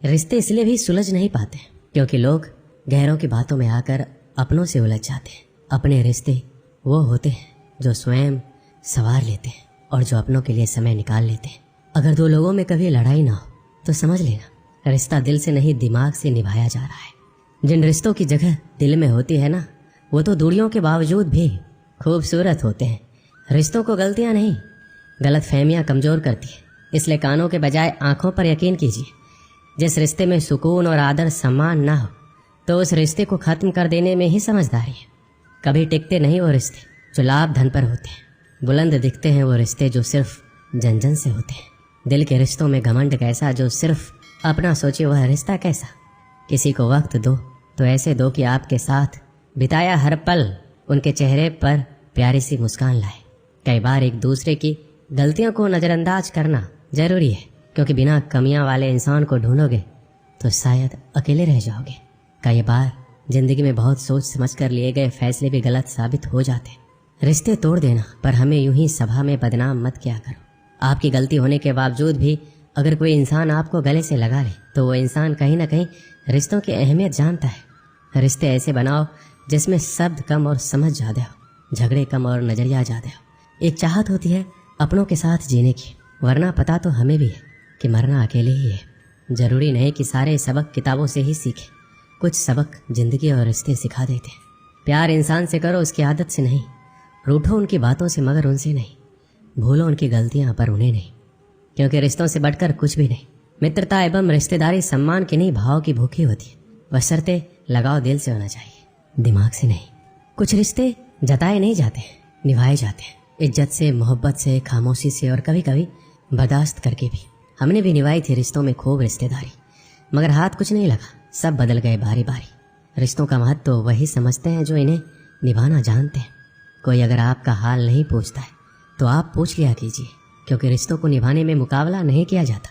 रिश्ते इसलिए भी सुलझ नहीं पाते क्योंकि लोग गहरों की बातों में आकर अपनों से उलझ जाते हैं। अपने रिश्ते वो होते हैं जो स्वयं संवार लेते हैं और जो अपनों के लिए समय निकाल लेते हैं। अगर दो लोगों में कभी लड़ाई ना हो तो समझ लेना रिश्ता दिल से नहीं दिमाग से निभाया जा रहा है। जिन रिश्तों की जगह दिल में होती है ना, वो तो दूरियों के बावजूद भी खूबसूरत होते हैं। रिश्तों को गलतियां नहीं, गलत फहमियाँ कमज़ोर करती है। इसलिए कानों के बजाय आंखों पर यकीन कीजिए। जिस रिश्ते में सुकून और आदर सम्मान ना हो तो उस रिश्ते को ख़त्म कर देने में ही समझदारी है। कभी टिकते नहीं वो रिश्ते जो लाभ धन पर होते हैं। बुलंद दिखते हैं वो रिश्ते जो सिर्फ जन जन से होते हैं। दिल के रिश्तों में घमंड कैसा जो सिर्फ अपना सोचे वह रिश्ता कैसा। किसी को वक्त दो तो ऐसे दो कि आपके साथ बिताया हर पल उनके चेहरे पर प्यारी सी मुस्कान लाए। कई बार एक दूसरे की गलतियों को नज़रअंदाज करना ज़रूरी है क्योंकि बिना कमियां वाले इंसान को ढूंढोगे तो शायद अकेले रह जाओगे। कई बार जिंदगी में बहुत सोच समझ कर लिए गए फैसले भी गलत साबित हो जाते। रिश्ते तोड़ देना पर हमें यूं ही सभा में बदनाम मत किया करो। आपकी गलती होने के बावजूद भी अगर कोई इंसान आपको गले से लगा ले तो वो इंसान कहीं ना कहीं रिश्तों की अहमियत जानता है। रिश्ते ऐसे बनाओ जिसमें शब्द कम और समझ ज़्यादा हो, झगड़े कम और नज़रिया ज़्यादा हो। एक चाहत होती है अपनों के साथ जीने की, वरना पता तो हमें भी है कि मरना अकेले ही है। ज़रूरी नहीं कि सारे सबक किताबों से ही सीखें, कुछ सबक ज़िंदगी और रिश्ते सिखा देते हैं। प्यार इंसान से करो उसकी आदत से नहीं, रूठो उनकी बातों से मगर उनसे नहीं, भूलो उनकी गलतियाँ पर उन्हें नहीं, क्योंकि रिश्तों से बढ़कर कुछ भी नहीं। मित्रता एवं रिश्तेदारी सम्मान की नहीं भाव की भूखी होती है। बशर्ते लगाव दिल से होना चाहिए, दिमाग से नहीं। कुछ रिश्ते जताए नहीं जाते, निभाए जाते हैं, इज्जत से, मोहब्बत से, खामोशी से और कभी कभी बर्दाश्त करके भी। हमने भी निभाई थी रिश्तों में खूब रिश्तेदारी, मगर हाथ कुछ नहीं लगा, सब बदल गए बारी बारी। रिश्तों का महत्व तो वही समझते हैं जो इन्हें निभाना जानते हैं। कोई अगर आपका हाल नहीं पूछता है तो आप पूछ लिया कीजिए, क्योंकि रिश्तों को निभाने में मुकाबला नहीं किया जाता।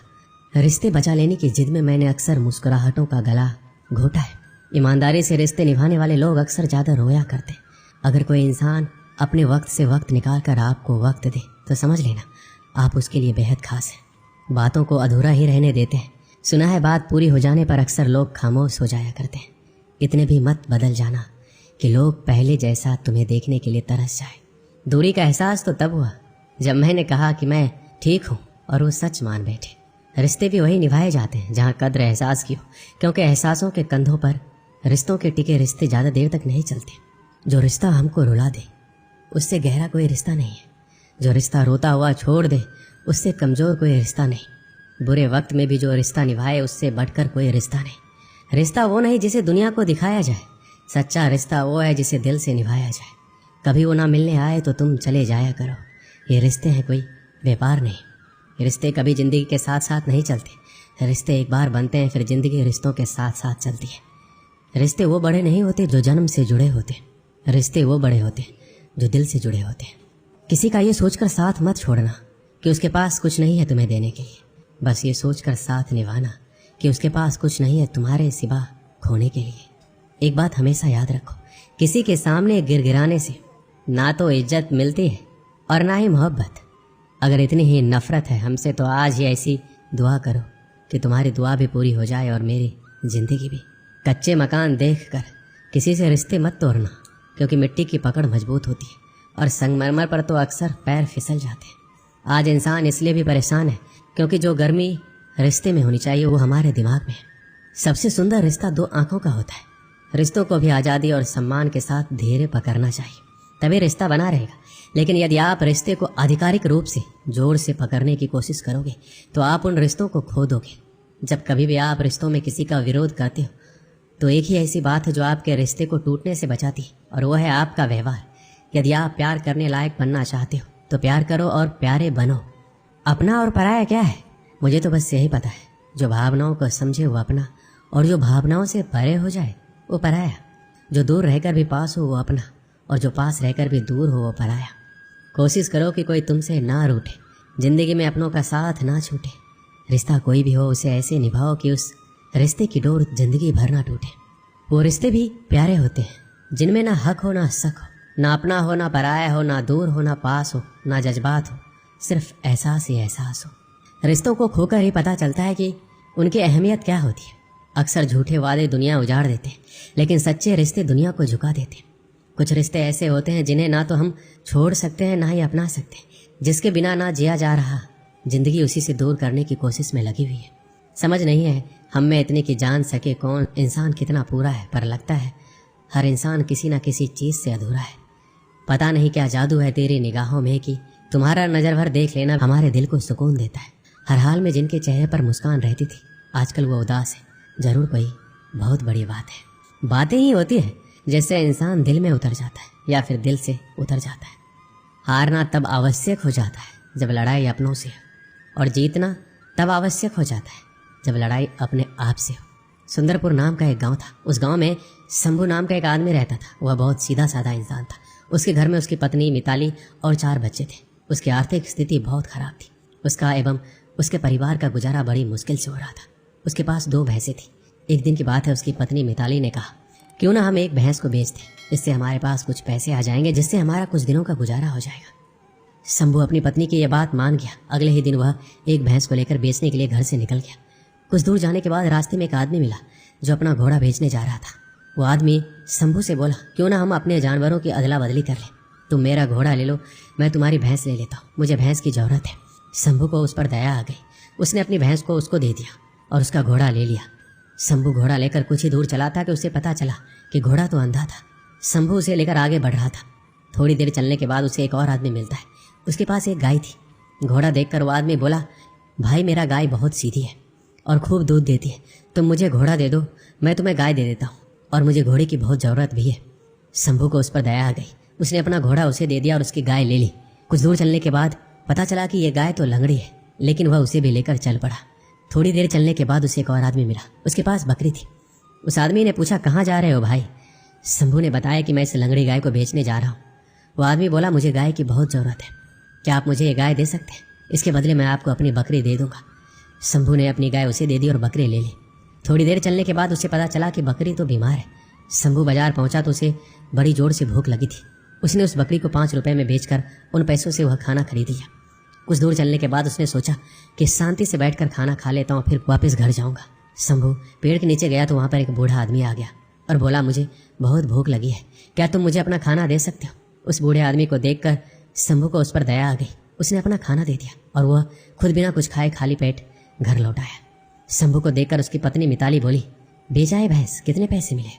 रिश्ते बचा लेने की जिद में मैंने अक्सर मुस्कुराहटों का गला घोटा है। ईमानदारी से रिश्ते निभाने वाले लोग अक्सर ज़्यादा रोया करते। अगर कोई इंसान अपने वक्त से वक्त निकाल कर आपको वक्त दे तो समझ लेना आप उसके लिए बेहद खास हैं। बातों को अधूरा ही रहने देते हैं। सुना है बात पूरी हो जाने पर अक्सर लोग खामोश हो जाया करते हैं। इतने भी मत बदल जाना कि लोग पहले जैसा तुम्हें देखने के लिए तरस जाए। दूरी का एहसास तो तब हुआ जब मैंने कहा कि मैं ठीक हूँ और वो सच मान बैठे। रिश्ते भी वही निभाए जाते हैं जहाँ कद्र एहसास की हो, क्योंकि एहसासों के कंधों पर रिश्तों के टिके रिश्ते ज़्यादा देर तक नहीं चलते। जो रिश्ता हमको रुला दे उससे गहरा कोई रिश्ता नहीं है। जो रिश्ता रोता हुआ छोड़ दे उससे कमज़ोर कोई रिश्ता नहीं। बुरे वक्त में भी जो रिश्ता निभाए उससे बढ़कर कोई रिश्ता नहीं। रिश्ता वो नहीं जिसे दुनिया को दिखाया जाए, सच्चा रिश्ता वो है जिसे दिल से निभाया जाए। कभी वो ना मिलने आए तो तुम चले जाया करो। ये रिश्ते हैं, कोई व्यापार नहीं। रिश्ते कभी ज़िंदगी के साथ साथ नहीं चलते। रिश्ते एक बार बनते हैं, फिर ज़िंदगी रिश्तों के साथ साथ चलती है। रिश्ते वो बड़े नहीं होते जो जन्म से जुड़े होते, रिश्ते वो बड़े होते जो दिल से जुड़े होते हैं। किसी का ये सोचकर साथ मत छोड़ना कि उसके पास कुछ नहीं है तुम्हें देने के लिए। बस ये सोचकर साथ निभाना कि उसके पास कुछ नहीं है तुम्हारे सिवा खोने के लिए। एक बात हमेशा याद रखो, किसी के सामने गिड़गिड़ाने से ना तो इज्जत मिलती है और ना ही मोहब्बत। अगर इतनी ही नफरत है हमसे तो आज ही ऐसी दुआ करो कि तुम्हारी दुआ भी पूरी हो जाए और मेरी ज़िंदगी भी। कच्चे मकान देखकर किसी से रिश्ते मत तोड़ना, क्योंकि मिट्टी की पकड़ मजबूत होती है और संगमरमर पर तो अक्सर पैर फिसल जाते हैं। आज इंसान इसलिए भी परेशान है क्योंकि जो गर्मी रिश्ते में होनी चाहिए वो हमारे दिमाग में है। सबसे सुंदर रिश्ता दो आंखों का होता है। रिश्तों को भी आज़ादी और सम्मान के साथ धीरे पकड़ना चाहिए, तभी रिश्ता बना रहेगा। लेकिन यदि आप रिश्ते को आधिकारिक रूप से जोर से पकड़ने की कोशिश करोगे तो आप उन रिश्तों को खो दोगे। जब कभी भी आप रिश्तों में किसी का विरोध करते हो तो एक ही ऐसी बात है जो आपके रिश्ते को टूटने से बचाती है, और वो है आपका व्यवहार। यदि आप प्यार करने लायक बनना चाहते हो तो प्यार करो और प्यारे बनो। अपना और पराया क्या है? मुझे तो बस यही पता है, जो भावनाओं को समझे वो अपना, और जो भावनाओं से परे हो जाए वो पराया। जो दूर रहकर भी पास हो वो अपना, और जो पास रहकर भी दूर हो वो पराया। कोशिश करो कि कोई तुमसे ना रूठे, जिंदगी में अपनों का साथ ना छूटे। रिश्ता कोई भी हो उसे ऐसे निभाओ कि उस रिश्ते की डोर जिंदगी भर ना टूटे। वो रिश्ते भी प्यारे होते हैं जिनमें ना हक हो ना शक हो, ना अपना हो ना पराया हो, ना दूर हो ना पास हो, ना जज्बात हो, सिर्फ एहसास ही एहसास हो। रिश्तों को खोकर ही पता चलता है कि उनकी अहमियत क्या होती है। अक्सर झूठे वादे दुनिया उजाड़ देते हैं, लेकिन सच्चे रिश्ते दुनिया को झुका देते हैं। कुछ रिश्ते ऐसे होते हैं जिन्हें ना तो हम छोड़ सकते हैं ना ही अपना सकते, जिसके बिना ना जिया जा रहा, जिंदगी उसी से दूर करने की कोशिश में लगी हुई है। समझ नहीं है हम में इतने कि जान सके कौन इंसान कितना पूरा है, पर लगता है हर इंसान किसी न किसी चीज़ से अधूरा है। पता नहीं क्या जादू है तेरी निगाहों में कि तुम्हारा नज़र भर देख लेना हमारे दिल को सुकून देता है। हर हाल में जिनके चेहरे पर मुस्कान रहती थी, आजकल वो उदास है। ज़रूर कोई बहुत बड़ी बात है। बातें ही होती है जैसे इंसान दिल में उतर जाता है या फिर दिल से उतर जाता है। हारना तब आवश्यक हो जाता है जब लड़ाई अपनों से हो, और जीतना तब आवश्यक हो जाता है जब लड़ाई अपने आप से हो। सुंदरपुर नाम का एक गांव था। उस गांव में शंभू नाम का एक आदमी रहता था। वह बहुत सीधा साधा इंसान था। उसके घर में उसकी पत्नी मिताली और 4 बच्चे थे। उसकी आर्थिक स्थिति बहुत खराब थी। उसका एवं उसके परिवार का गुजारा बड़ी मुश्किल से हो रहा था। उसके पास 2 भैंसें थी। एक दिन की बात है, उसकी पत्नी मिताली ने कहा, क्यों ना हम एक भैंस को बेच दें, इससे हमारे पास कुछ पैसे आ जाएंगे, जिससे हमारा कुछ दिनों का गुजारा हो जाएगा। शंभू अपनी पत्नी की यह बात मान गया। अगले ही दिन वह एक भैंस को लेकर बेचने के लिए घर से निकल गया। कुछ दूर जाने के बाद रास्ते में एक आदमी मिला जो अपना घोड़ा बेचने जा रहा था। वो आदमी शंभू से बोला, क्यों ना हम अपने जानवरों की अदला बदली कर लें। तुम मेरा घोड़ा ले लो, मैं तुम्हारी भैंस ले लेता हूँ, मुझे भैंस की ज़रूरत है। शंभू को उस पर दया आ गई। उसने अपनी भैंस को उसको दे दिया और उसका घोड़ा ले लिया। शंभू घोड़ा लेकर कुछ ही दूर चला था कि उसे पता चला कि घोड़ा तो अंधा था। शंभू उसे लेकर आगे बढ़ रहा था। थोड़ी देर चलने के बाद उसे एक और आदमी मिलता है। उसके पास एक गाय थी। घोड़ा देखकर वो आदमी बोला, भाई मेरा गाय बहुत सीधी है और खूब दूध देती है, तुम मुझे घोड़ा दे दो, मैं तुम्हें गाय दे देता हूँ, और मुझे घोड़े की बहुत ज़रूरत भी है। शंभू को उस पर दया आ गई। उसने अपना घोड़ा उसे दे दिया और उसकी गाय ले ली। कुछ दूर चलने के बाद पता चला कि यह गाय तो लंगड़ी है, लेकिन वह उसे भी लेकर चल पड़ा। थोड़ी देर चलने के बाद उसे एक और आदमी मिला। उसके पास बकरी थी। उस आदमी ने पूछा, कहाँ जा रहे हो भाई। शंभू ने बताया कि मैं इस लंगड़ी गाय को बेचने जा रहा हूँ। वो आदमी बोला, मुझे गाय की बहुत ज़रूरत है, क्या आप मुझे ये गाय दे सकते हैं? इसके बदले मैं आपको अपनी बकरी दे दूंगा। शंभू ने अपनी गाय उसे दे दी और बकरी ले ली। थोड़ी देर चलने के बाद उसे पता चला कि बकरी तो बीमार है। शंभू बाजार पहुंचा तो उसे बड़ी जोर से भूख लगी थी। उसने उस बकरी को 5 रुपए में बेचकर उन पैसों से वह खाना खरीद लिया। कुछ दूर चलने के बाद उसने सोचा कि शांति से बैठकर खाना खा लेता हूँ, फिर वापस घर जाऊँगा। शंभू पेड़ के नीचे गया तो वहाँ पर एक बूढ़ा आदमी आ गया और बोला, मुझे बहुत भूख लगी है, क्या तुम मुझे अपना खाना दे सकते हो? उस बूढ़े आदमी को देखकर शंभू को उस पर दया आ गई। उसने अपना खाना दे दिया और वह खुद बिना कुछ खाए खाली पेट घर लौट आया। शंभू को देखकर उसकी पत्नी मिताली बोली, बेचा है भैंस, कितने पैसे मिले?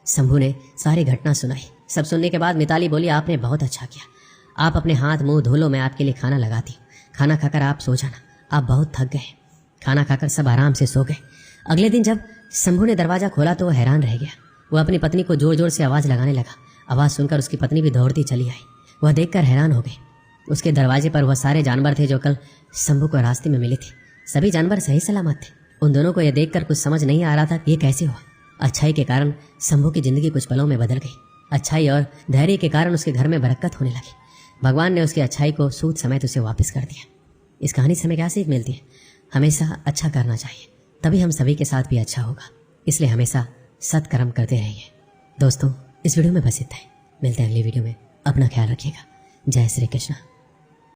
शंभू ने सारी घटना सुनाई। सब सुनने के बाद मिताली बोली, आपने बहुत अच्छा किया, आप अपने हाथ मुंह धो लो, मैं आपके लिए खाना लगाती हूँ। खाना खाकर आप सो जाना, आप बहुत थक गए। खाना खाकर सब आराम से सो गए। अगले दिन जब शंभू ने दरवाज़ा खोला तो वह हैरान रह गया। वह अपनी पत्नी को जोर जोर से आवाज़ लगाने लगा। आवाज़ सुनकर उसकी पत्नी भी दौड़ती चली आई। वह देखकर हैरान हो गई। उसके दरवाजे पर वह सारे जानवर थे जो कल शंभू को रास्ते में मिले थे। सभी जानवर सही सलामत थे। उन दोनों को यह देखकर कुछ समझ नहीं आ रहा था कि ये कैसे हुआ। अच्छाई के कारण शंभू की जिंदगी कुछ पलों में बदल गई। अच्छाई और धैर्य के कारण उसके घर में बरकत होने लगी। भगवान ने उसकी अच्छाई को सूद समेत उसे वापस कर दिया। इस कहानी से हमें क्या सीख मिलती है? हमेशा अच्छा करना चाहिए, तभी हम सभी के साथ भी अच्छा होगा। इसलिए हमेशा सत्कर्म करते रहिए। दोस्तों, इस वीडियो में बस इतना ही। मिलते हैं अगली वीडियो में। अपना ख्याल रखिएगा। जय श्री कृष्ण।